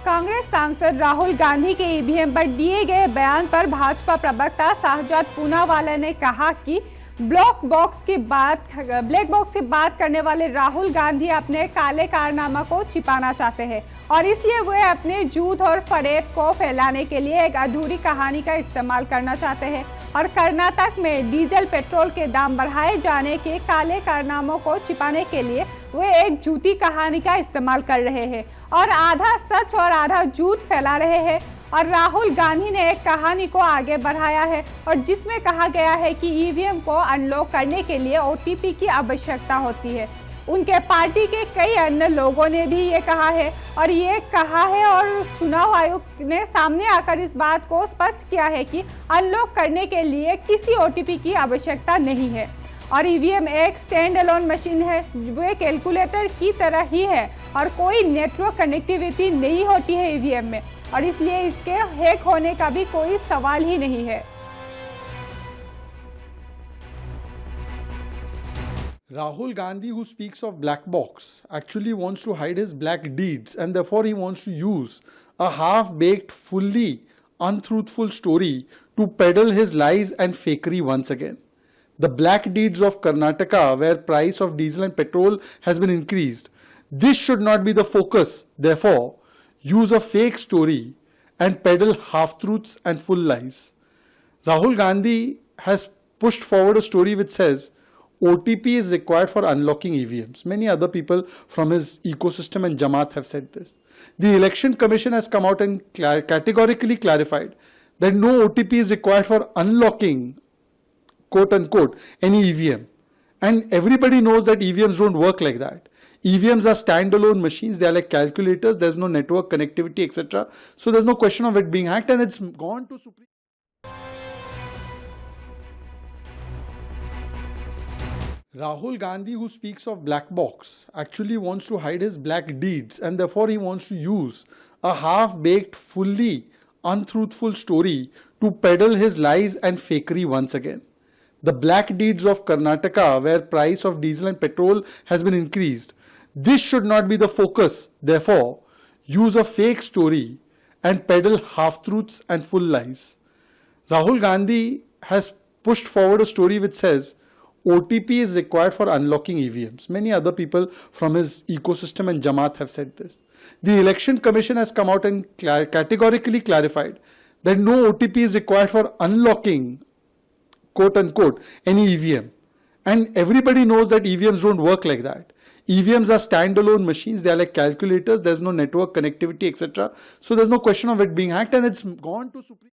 कांग्रेस सांसद राहुल गांधी के ईवीएम पर दिए गए बयान पर भाजपा प्रवक्ता शाहजाद पूनावाला ने कहा कि ब्लैक बॉक्स की बात करने वाले राहुल गांधी अपने काले कारनामा को छिपाना चाहते हैं और इसलिए वे अपने झूठ और फरेब को फैलाने के लिए एक अधूरी कहानी का इस्तेमाल करना चाहते हैं और कर्नाटक में डीजल पेट्रोल के दाम बढ़ाए जाने के काले कारनामों को छिपाने के लिए वे एक झूठी कहानी का इस्तेमाल कर रहे हैं और आधा सच और आधा झूठ फैला रहे हैं। और राहुल गांधी ने एक कहानी को आगे बढ़ाया है और जिसमें कहा गया है कि ईवीएम को अनलॉक करने के लिए ओटीपी की आवश्यकता होती है। उनके पार्टी के कई अन्य लोगों ने भी ये कहा है और चुनाव आयोग ने सामने आकर इस बात को स्पष्ट किया है कि अनलॉक करने के लिए किसी ओटीपी की आवश्यकता नहीं है और ईवीएम एक स्टैंड अलोन मशीन है, वे कैलकुलेटर की तरह ही है और कोई नेटवर्क कनेक्टिविटी नहीं होती है ईवीएम में और इसलिए इसके हैक होने का भी कोई सवाल ही नहीं है। Rahul Gandhi, who speaks of black box, actually wants to hide his black deeds and therefore he wants to use a half-baked, fully untruthful story to peddle his lies and fakery once again. The black deeds of Karnataka, where price of diesel and petrol has been increased. This should not be the focus. Therefore, use a fake story and peddle half-truths and full lies. Rahul Gandhi has pushed forward a story which says OTP is required for unlocking EVMs. Many other people from his ecosystem and Jamaat have said this. The Election Commission has come out and categorically clarified that no OTP is required for unlocking, quote unquote, any EVM. And everybody knows that EVMs don't work like that. EVMs are standalone machines. They are like calculators. There's no network connectivity, etc. So there's no question of it being hacked, and it's gone to Supreme. Rahul Gandhi, who speaks of black box, actually wants to hide his black deeds and therefore he wants to use a half-baked, fully untruthful story to peddle his lies and fakery once again. The black deeds of Karnataka, where price of diesel and petrol has been increased. This should not be the focus. Therefore, use a fake story and peddle half-truths and full lies. Rahul Gandhi has pushed forward a story which says OTP is required for unlocking EVMs. Many other people from his ecosystem and Jamaat have said this. The Election Commission has come out and categorically clarified that no OTP is required for unlocking, quote unquote, any EVM. And everybody knows that EVMs don't work like that. EVMs are standalone machines. They are like calculators. There's no network connectivity, etc. So there's no question of it being hacked, and it's gone to Supreme.